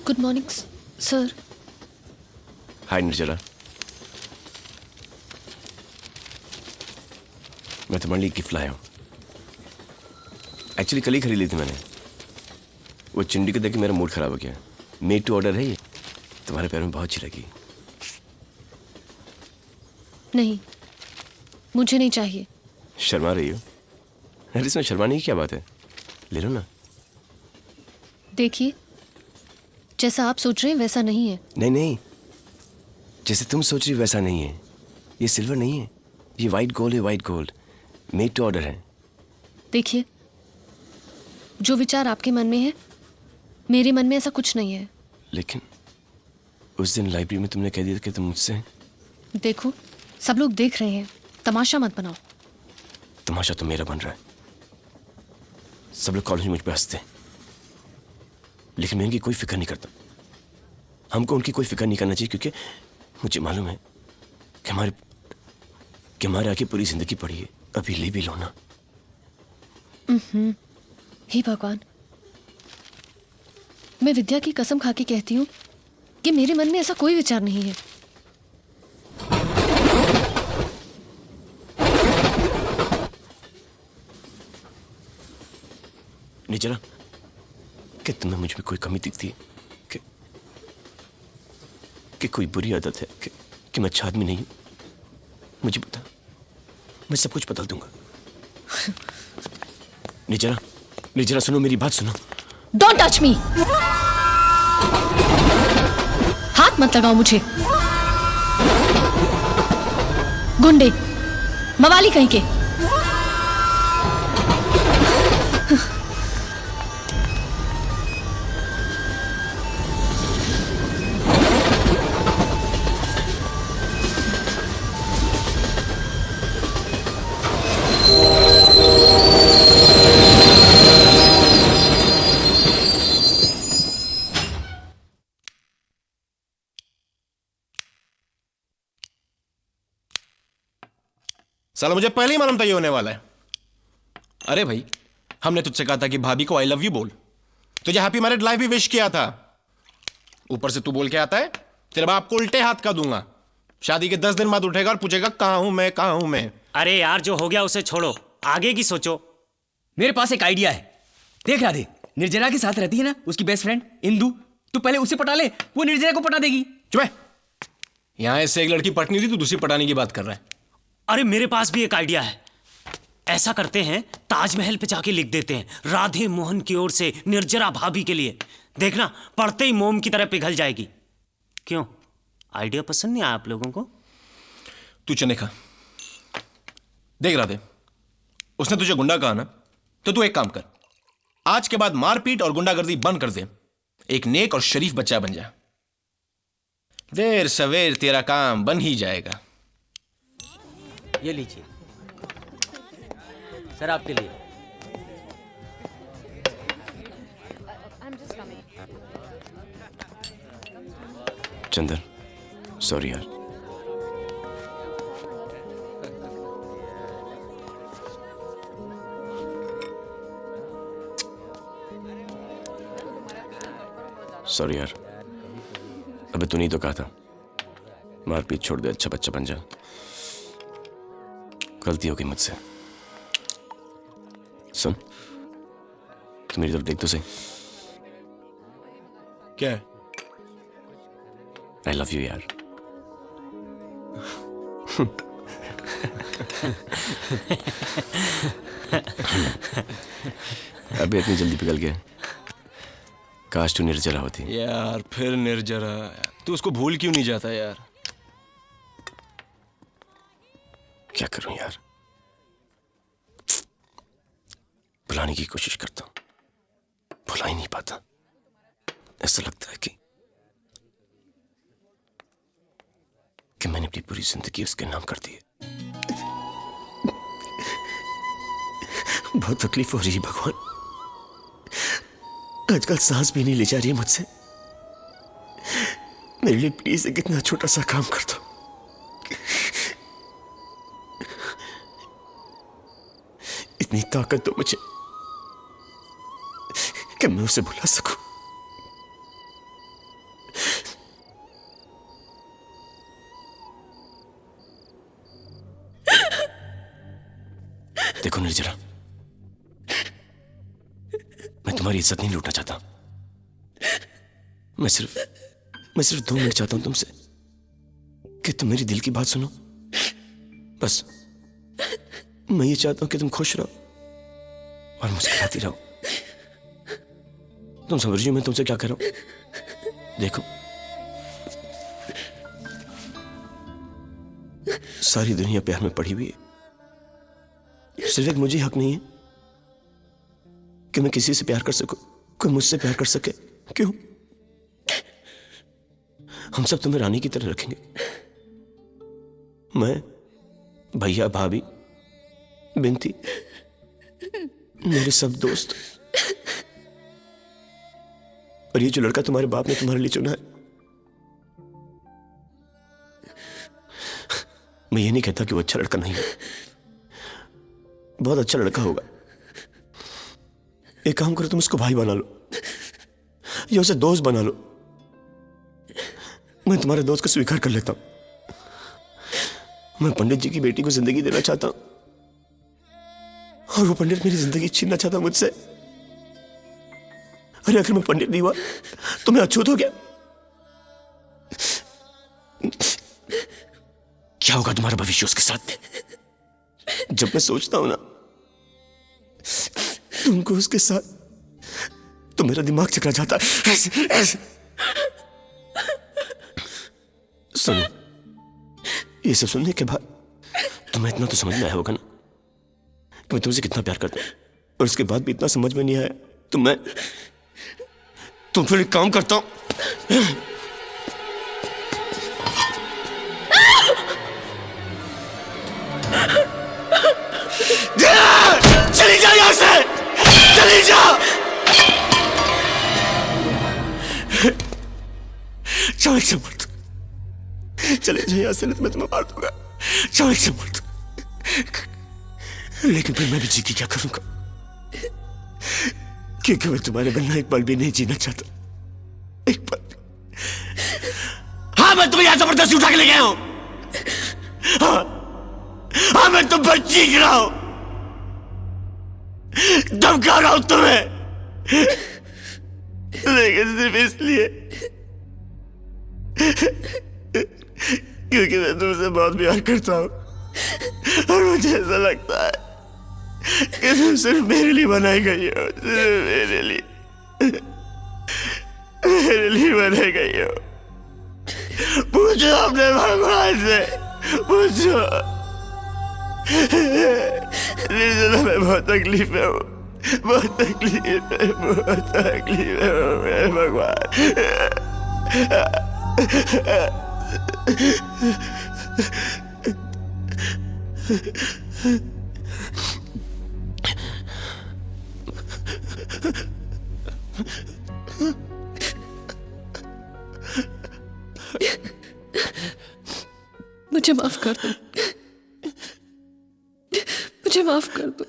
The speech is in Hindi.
Good morning sir. हाय निर्जला, मैं तुम्हारे लिए गिफ्ट लाया हूँ। एक्चुअली कल ही खरीद ली थी मैंने। वो चिंडी को देख के मेरा मूड खराब हो गया। मेड टू ऑर्डर है ये, तुम्हारे पैर में बहुत अच्छी लगी। नहीं, मुझे नहीं चाहिए। शर्मा रही हो? अरे इसमें शर्माने की क्या बात है, ले लो ना। देखिए, जैसा आप सोच रहे हैं वैसा नहीं है। नहीं नहीं, जैसे तुम सोच रही हो वैसा नहीं है। ये सिल्वर नहीं है, ये वाइट गोल्ड है। White gold made to order है। देखिए, जो विचार आपके मन में है, मेरे मन में ऐसा कुछ नहीं है। लेकिन उस दिन लाइब्रेरी में तुमने कह दिया कि तुम मुझसे। देखो, सब लोग देख रहे हैं, तमाशा मत बनाओ। तमाशा तो मेरा बन रहा है। सब लोग कॉलेज में मुझ पर हंसते हैं, लेकिन मैं इनकी कोई फिक्र नहीं करता। हमको उनकी कोई फिक्र नहीं करना चाहिए, क्योंकि मुझे मालूम है कि हमारे आगे पूरी जिंदगी पड़ी है। अभी ले भी लो ना। हे भगवान, मैं विद्या की कसम खा के कहती हूँ कि मेरे मन में ऐसा कोई विचार नहीं है। निजरा, कि तुम्हें मुझ में कोई कमी दिखती है? कि कोई बुरी आदत है? कि मैं अच्छा आदमी नहीं हूं? मुझे बता, मैं सब कुछ बदल दूंगा। निजरा, निजरा सुनो, मेरी बात सुनो। Don't touch me. हाथ मत लगाओ मुझे। गुंडे, मवाली कहीं के। साला मुझे पहले ही मालूम था ये होने वाला है। अरे भाई, हमने तुझसे कहा था कि भाभी को आई लव यू बोल। तुझे हैप्पी मैरिड लाइफ भी विश किया था। ऊपर से तू बोल के आता है तेरे बाप को उल्टे हाथ का दूंगा। शादी के 10 दिन बाद उठेगा और पूछेगा कहां हूं मैं, कहां हूं मैं। अरे यार, जो हो गया उसे छोड़ो, आगे की सोचो। मेरे पास एक आइडिया है। देख राधे, निर्जरा के साथ रहती है ना उसकी बेस्ट फ्रेंड इंदु। तू पहले उसे पटा ले, वो निर्जरा को पटा देगी। चुप है। यहां इससे एक लड़की पटनी थी, तू दूसरी पटाने की बात कर रहा है। अरे मेरे पास भी एक आइडिया है। ऐसा करते हैं, ताजमहल पे जाके लिख देते हैं राधे मोहन की ओर से निर्जरा भाभी के लिए। देखना, पढ़ते ही मोम की तरह पिघल जाएगी। क्यों, आइडिया पसंद नहीं आया आप लोगों को? तू चने खा। देख राधे, उसने तुझे गुंडा कहा ना, तो तू एक काम कर, आज के बाद मारपीट और गुंडागर्दी बंद कर दे। एक नेक और शरीफ बच्चा बन जा। देर सवेर तेरा काम बन ही जाएगा। ये लीजिए सर, आपके लिए। चंदन, सॉरी यार। सॉरी यार, अबे तूने ही तो कहा था मारपीट छोड़ दे, अच्छा बच्चा बन जा। गलती हो गई मुझसे। सुन, तू मेरी तरफ देख तो सही। क्या है? आई लव यू यार। अभी इतनी जल्दी पिघल गया। काश तू निर्जरा होती। यार फिर निर्जरा, तू उसको भूल क्यों नहीं जाता यार? क्या करूं यार, भुलाने की कोशिश करता हूं, भुला ही नहीं पाता। ऐसा लगता है कि मैंने अपनी पूरी जिंदगी उसके नाम कर दी है। बहुत तकलीफ हो रही है भगवान। आजकल सांस भी नहीं ले जा रही है मुझसे। मेरे लिए प्लीज एक इतना छोटा सा काम कर दो। इतनी ताकत दो मुझे कि मैं उसे बुला सकूं। देखो निर्जरा, मैं तुम्हारी इज्जत नहीं लूटना चाहता। मैं सिर्फ 2 मिनट चाहता हूं तुमसे कि तुम मेरी दिल की बात सुनो। बस मैं ये चाहता हूं कि तुम खुश रहो और मुस्कुराती रहो। तुम समझ रही हो मैं तुमसे क्या कर रहा हूं? देखो, सारी दुनिया प्यार में पड़ी हुई है, सिर्फ एक मुझे हक नहीं है कि मैं किसी से प्यार कर सकूं, कोई मुझसे प्यार कर सके। क्यों? हम सब तुम्हें रानी की तरह रखेंगे। मैं, भैया, भाभी, बिनती, मेरे सब दोस्त, और ये जो लड़का तुम्हारे बाप ने तुम्हारे लिए चुना है, मैं ये नहीं कहता कि वो अच्छा लड़का नहीं है, बहुत अच्छा लड़का होगा। एक काम करो, तुम उसको भाई बना लो या उसे दोस्त बना लो। मैं तुम्हारे दोस्त को स्वीकार कर लेता हूं। मैं पंडित जी की बेटी को जिंदगी देना चाहता हूं और वो पंडित मेरी जिंदगी छीनना चाहता मुझसे। अरे अगर मैं पंडित नहीं हुआ तो मैं अछूत हो गया। क्या होगा तुम्हारा भविष्य उसके साथ? जब मैं सोचता हूं ना तुमको उसके साथ, तो मेरा दिमाग चकरा जाता है। ऐसे। सुनो, ये सब सुनने के बाद तुम्हें इतना तो समझ में आया होगा ना कि मैं तुमसे कितना प्यार करता हूं, और उसके बाद भी इतना समझ में नहीं आया तो फिर एक काम करता हूं। चली जा यहां से, चली जा। जाओ, एक से मर दो। चले जाओ यहां से, नहीं तो मैं तुम्हें मार दूंगा। जाओ, एक से मर दो। लेकिन फिर मैं भी जी की क्या करूंगा, क्योंकि मैं तुम्हारे बिना एक पल भी नहीं जीना चाहता, एक पल। हाँ, मैं तुम्हें यहां जबरदस्ती उठा के ले गया हूं। हाँ, मैं तुम पर चीख रहा हूं, धमका रहा हूं तुम्हें, लेकिन सिर्फ इसलिए क्योंकि मैं तुमसे बहुत प्यार करता हूं और मुझे ऐसा लगता है कि तुम सिर्फ मेरे लिए बनाई गई हो, सिर्फ मेरे लिए बनाई गई हो। पूछो अपने भगवान से, पूछो। निर्जला, मैं बहुत तकलीफ में हूँ, बहुत तकलीफ में हूँ मेरे भगवान। मुझे माफ कर दो, मुझे माफ कर दो।